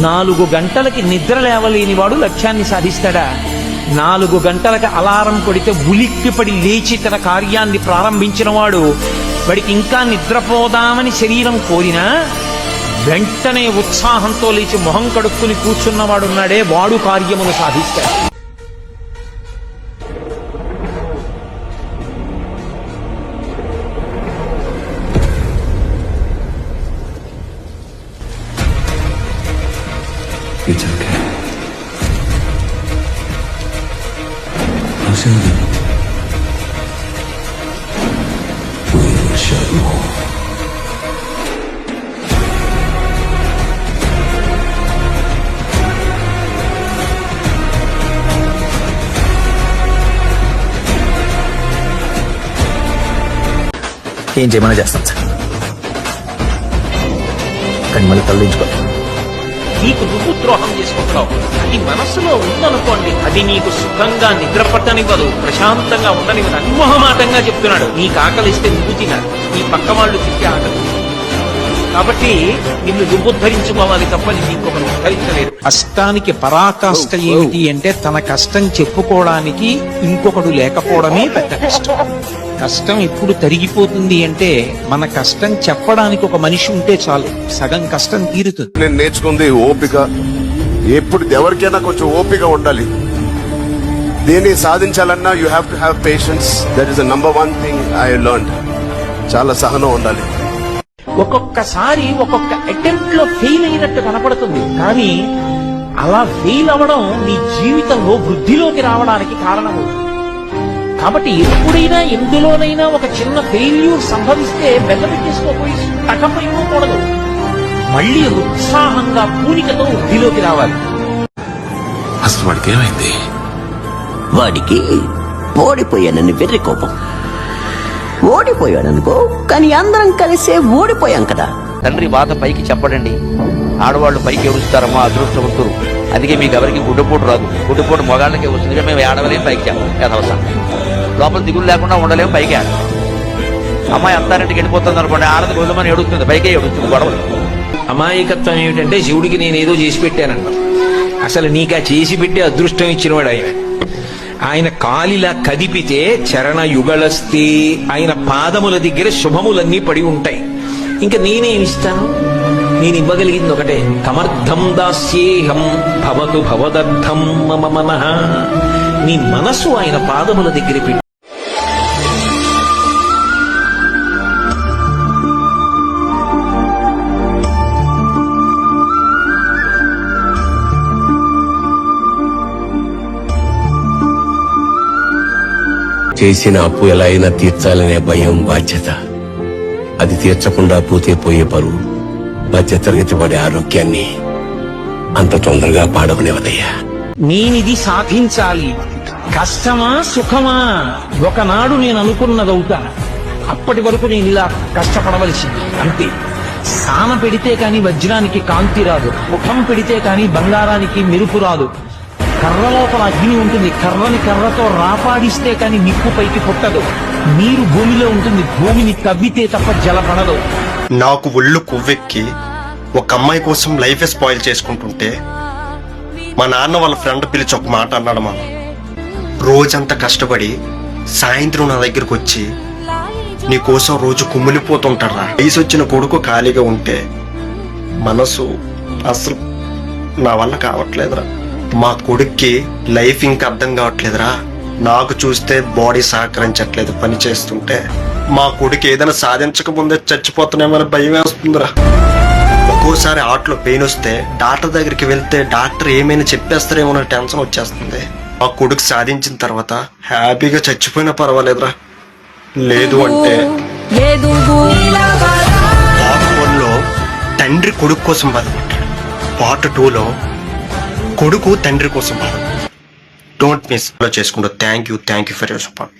4 గంటలకి నిద్ర లేవలేని వాడు లక్ష్యాన్ని సాధిస్తాడా? 4 గంటలకి అలారం కొడితే ఉలిక్కిపడి లేచి తన కార్యాన్ని ప్రారంభించిన వాడు, వాడికి ఇంకా నిద్రపోదామని శరీరం కోరినా వెంటనే ఉత్సాహంతో లేచి మొహం కడుక్కుని కూర్చున్నవాడున్నాడే, వాడు కార్యమును సాధిస్తాడు. It's okay. I'll show you. We will show you. ఏం చేయమని చేస్తాం సార్, కానీ మళ్ళీ తరలించుకో. నీకు నువ్వు ద్రోహం చేసుకుంటున్నావు. అది మనస్సులో ఉందనుకోండి, అది నీకు సుఖంగా నిద్రపట్టనివ్వదు, ప్రశాంతంగా ఉండనివ్వదు. అన్మోహమాటంగా చెప్తున్నాడు, నీకు ఆకలిస్తే నువ్వు తినాలి, నీ పక్క వాళ్ళు తింటే ఆకలి. కాబట్టి నిన్ను నువ్వు ఉద్ధరించుకోవాలి తప్ప ఇంకొకరు ఉద్ధరించలేదు. కష్టానికి పరాకాష్ట ఏమిటి అంటే తన కష్టం చెప్పుకోవడానికి ఇంకొకడు లేకపోవడమే పెద్ద కష్టం. కష్టం ఎప్పుడు తరిగిపోతుంది అంటే మన కష్టం చెప్పడానికి ఒక మనిషి ఉంటే చాలు, సగం కష్టం తీరుతుంది. నేను నేర్చుకుంది ఓపిక. ఎప్పుడు ఎవరికైనా కొంచెం ఓపిక ఉండాలి. దీన్ని సాధించాలన్నా you have to have patience. That is the number 1 thing I learned. చాలా సహనం ఉండాలి. ఒక్కొక్కసారి ఒక్కొక్క అటెంప్ట్ లో ఫెయిల్ అయినట్టు కనపడుతుంది, కానీ అలా ఫెయిల్ అవ్వడం నీ జీవితంలో వృద్ధిలోకి రావడానికి కారణం. కాబట్టి ఎప్పుడైనా ఎందులోనైనా ఒక చిన్న ఫెయిల్యూర్ సంభవిస్తే బెల్లపెట్టేసుకోపోయి తగ్గపోయిపోకూడదు. మళ్ళీ ఉత్సాహంగా పూనికతో వృద్ధిలోకి రావాలి. అసలు వాడికి ఏమైంది? వాడికి ఓడిపోయానని వెర్రి కోపం. ఓడిపోయాడనుకో, కానీ అందరం కలిసే ఓడిపోయాం కదా. తండ్రి బాధ పైకి చెప్పడండి. ఆడవాళ్ళు పైకి ఏడుస్తారమ్మా అదృష్టవంతులు. అందుకే మీకు ఎవరికి గుడ్డపోటు రాదు. గుడ్డపోటు మొగాళ్ళకే వస్తుంది. మేము ఆడవలేము, పైకి చెప్పవసరం. లోపల దిగులు లేకుండా ఉండలేము, పైకి ఆడ. అమ్మాయి అత్తారింటికి వెళ్ళిపోతుంది అనుకోండి, ఆడది గొల్లమని ఏడుస్తుంది, పైకే ఏడుస్తుంది. గొడవలు. అమాయకత్వం ఏమిటంటే శివుడికి నేనేదో చేసి పెట్టానంట. అసలు నీకు ఆ చేసి పెట్టే అదృష్టం ఇచ్చినవాడు ఆయన. ఆయన కాలిలా కదిపితే చరణ యుగళస్తే, ఆయన పాదముల దగ్గర శుభములన్నీ పడి ఉంటాయి. ఇంకా నేనేమిస్తాను? నేను ఇవ్వగలిగింది ఒకటే, కమర్థం దాస్యేహం భవతు భవదర్థం మమ మనః. నీ మనసు ఆయన పాదముల దగ్గర పెట్టి చేసిన అప్పు ఎలా అయినా తీర్చాలనే భయం, బాధ్యత. అది తీర్చకుండా పోతే పోయే పరువు, మధ్యతరగతి పడే ఆరోగ్యాన్ని అంత తొందరగా పాడవనివ్వదయ్యా. నేనిది సాధించాలి. కష్టమా సుఖమా ఒకనాడు నేను అనుకున్నదవుతా. అప్పటి వరకు నేను ఇలా కష్టపడవలసింది అంతే. సాన పెడితే కాని వజ్రానికి కాంతి రాదు, ముఖం పెడితే కాని బంగారానికి మెరుపు రాదు. కర్ర లోపల అగ్ని ఉంటుంది, కర్రని కర్రతో రాపాడిస్తే కాని నిప్పు పైకి పుట్టదు. నీరు భూమిలో ఉంటుంది, భూమిని తవ్వితే తప్ప జలపడదు. నాకు ఒళ్ళు కొవ్వెక్కి ఒక అమ్మాయి కోసం లైఫ్ స్పాయిల్ చేసుకుంటుంటే మా నాన్న వాళ్ళ ఫ్రెండ్ పిలిచి ఒక మాట అన్నాడు. మామ రోజంతా కష్టపడి సాయంత్రం నా దగ్గరకు వచ్చి నీ కోసం రోజు కుమ్మిలిపోతుంటారా. వయసు వచ్చిన కొడుకు ఖాళీగా ఉంటే మనసు అసలు నా వల్ల కావట్లేదురా. మా కొడుక్కి లైఫ్ ఇంకా అర్థం కావట్లేదురా. నాకు చూస్తే బాడీ సహకరించట్లేదు పని చేస్తుంటే. మా కొడుకు ఏదైనా సాధించకముందే చచ్చిపోతున్నామని భయం వేస్తుందిరా. ఒక్కోసారి ఆటలో పెయిన్ వస్తే డాక్టర్ దగ్గరికి వెళ్తే డాక్టర్ ఏమైనా చెప్పేస్తారేమో నా టెన్షన్ వచ్చేస్తుంది. మా కొడుకు సాధించిన తర్వాత హ్యాపీగా చచ్చిపోయినా పర్వాలేదురా. లేదు అంటే పార్ట్ 1లో తండ్రి కొడుకు కోసం బాధపడ్డాడు, పార్ట్ 2లో కొడుకు తండ్రి కోసం బాధపడ్డాడు. డోంట్ మిస్ చేసుకుంటూ thank you for your support.